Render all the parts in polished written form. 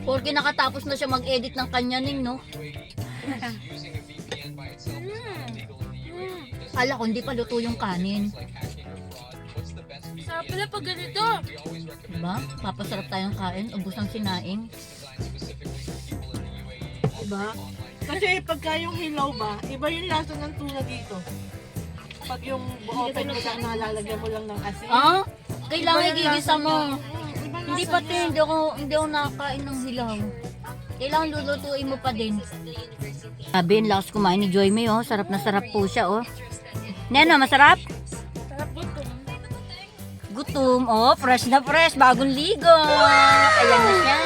Porque nakatapos na siya mag-edit ng kanya ning, no? Ala ko, hindi pa luto yung kanin. Sarap pala pag ganito. Diba? Papasarap tayong kain. Ubus ang sinaing. Diba? Kasi pagka yung hilaw ba, iba yung lasa ng tuna dito. Pag yung open mo lang, nalalagyan mo lang ng asin. Ah? Kailangan Iba yung igigisa lasa mo. niya. Iba yung Hindi lasa pati, niya. hindi ako nakakain ng hilaw. Kailangan lulutuin mo pa din. Sabi, yung lakas kumain ni Joy May, oh. Sarap na sarap po siya, oh. Neno, masarap? Sarap dito. Gutom. Oh, fresh na fresh. Bagong ligo. Ayan na siya.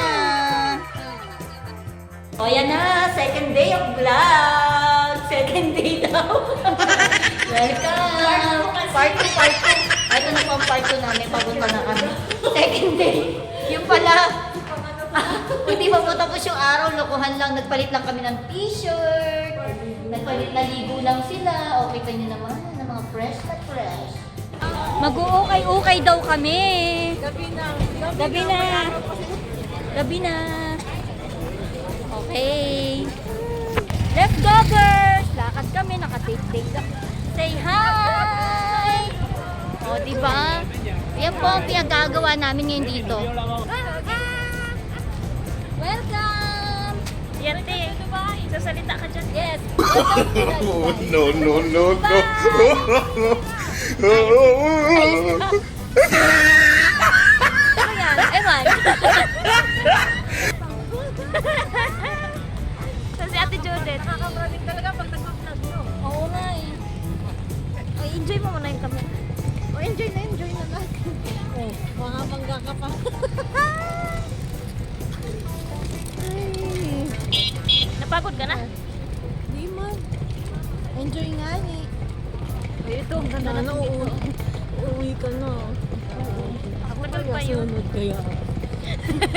O, yan na. Second day of vlog. Second day daw. Welcome. Part 2, part 2. Ito na po ang part 2 namin. Papunta na kami. Second day. Yung pala. Hindi pa po tapos yung araw. Lokohan lang. Nagpalit lang kami ng t-shirt. Nagpalit na ligo lang sila. O, kita nyo naman. Na mga fresh na fresh. Mag-uukay-ukay daw kami. Gabi na. Gabi na. Gabi na. Okay. Let's go, girls! Lakad kami, naka-take-take kami. Say hi! O, diba? Yan po ang pinagagawa namin ngayon dito. Welcome! Yan, te. Sasalita ka dyan. Yes! Welcome to the Oh, no, no, no, no. Ano yan? Ewan. So, si Ate Judith. Nakakamaraming talaga pag nag-vlog mo. Oo nga eh. Ay, enjoy mo muna yung camera. Oh, enjoy na natin. Oh, mga mangga ka pa. Napagod ka na? Di man. Enjoy nga eh. Ay, ito. Ang ganda na. Uuwi ka na. Tagal pa yun. Sunod kaya.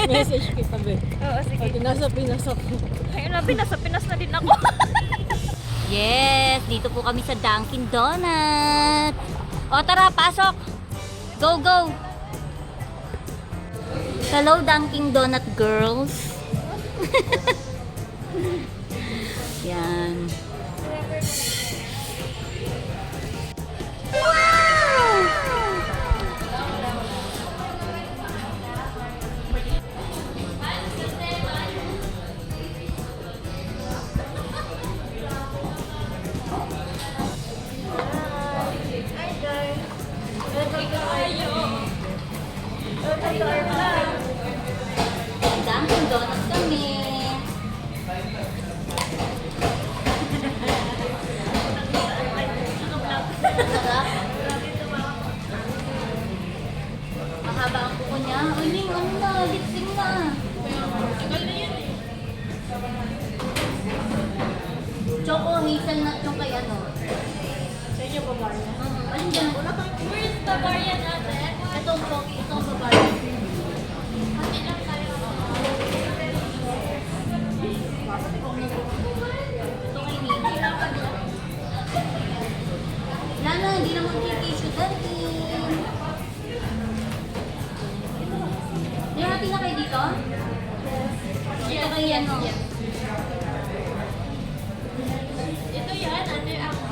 Message kita, be. Oo, sige. Pag nasa Pinas ako. Ayun na, nasa Pinas na din ako. Yes, dito po kami sa Dunkin Donut. O tara, pasok. Go, go. Hello, Dunkin Donut girls. Yan. Wow! Dunkin Donuts kami. Sarap. Mahaba ang kuko niya. Uy, Ning, ano na? Lipsing na. Choco hazelnut yung kay ano. Sa inyo pa ba? Ano dyan? Where's the Bavarian ate? Itong babae. Ito kay Nini. Lana, hindi naman tissue dati. Nihati na kayo dito? Ito kay ano? Ito yan, ate ako.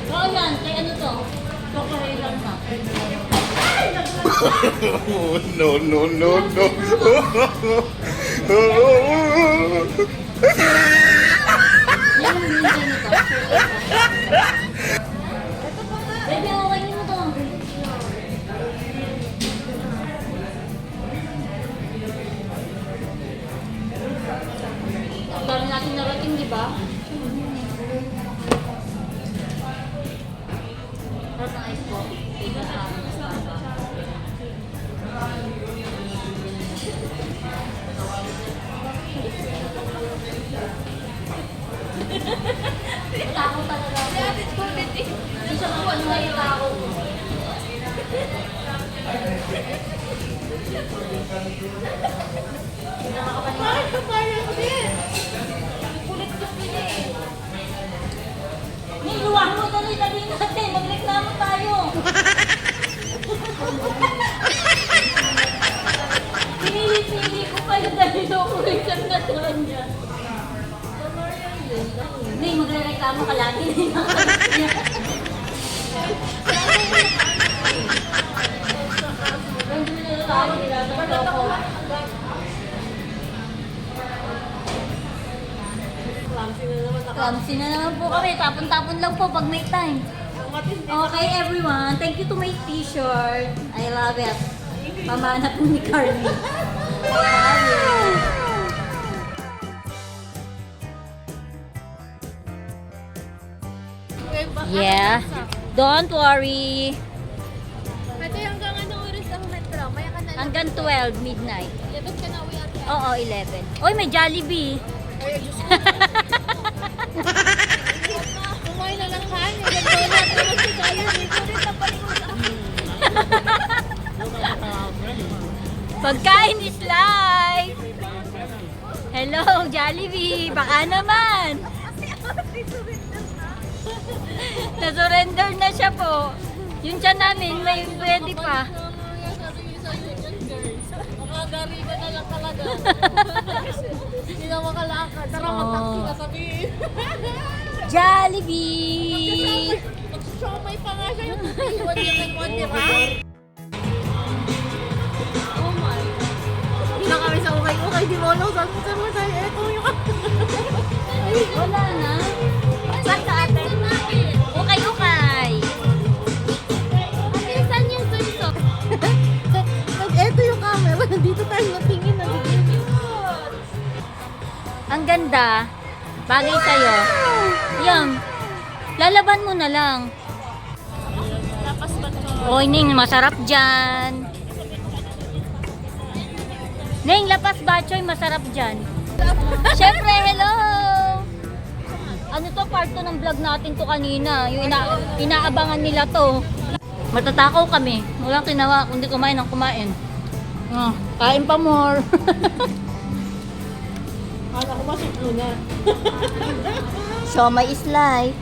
Oo yan, kay ano to? Choco hazelnut. Oh, no, no, no, no. Yan ang binigay nito. Baby, okay mo to. Ang dami natin narating, di ba? Harap ng ice po. Ito sa Tako talaga ako. Hindi siya po ano na yung tako ko. Bakit ka kaya ko din? Kulit gusto niya eh. Niluwag mo dali-dali natin. Magreklamo tayo. Pinilit Clumsy na naman po kami. Tapon-tapon lang po pag may time. Okay, everyone. Thank you to my t-shirt. I love it. Pamana po ni Carly. Yeah. Don't worry. Ate, hanggang anong oras ang metro? Maya ka na lang. Hanggang 12 midnight. 11 ka na uwi ate. Oo, 11. Oy, may Jollibee. Kumain na lang kanin. Gagawin natin naman si Kaya. Dito rin sa palikod. Pagkain is life. Hello, Jollibee. Baka naman. Na-surrender na siya po. Yung tiyan namin, may pwede pa. Makagari ka na lang talaga. Hindi na makalakad. Tara, Oh. mag-taxi na sabihin. Jollibee! Siomay pa nga siya yung iwan niya ng one, di ba? Oh my God. Hindi na kami sa ukay-ukay. Di mo alam saan mo tayo. Eto yung... Wala na. Saan ka ate? Ukay-ukay. Ate, saan yung sunso? Eto yung camera. Nandito tayo natingin. Ang ganda. Bagay sa'yo. Yan. Lalaban mo na lang. Lapas ba ito? Oy, Ning, masarap dyan. Ning, lapas bachoy, masarap dyan. Siyempre, hello! Ano to, part to ng vlog natin to kanina. Yung inaabangan nila to. Matatakaw kami. Walang kinawa, kundi kumain ng kumain. Kain pa more. Kala ko masiklo na. Siomay is life.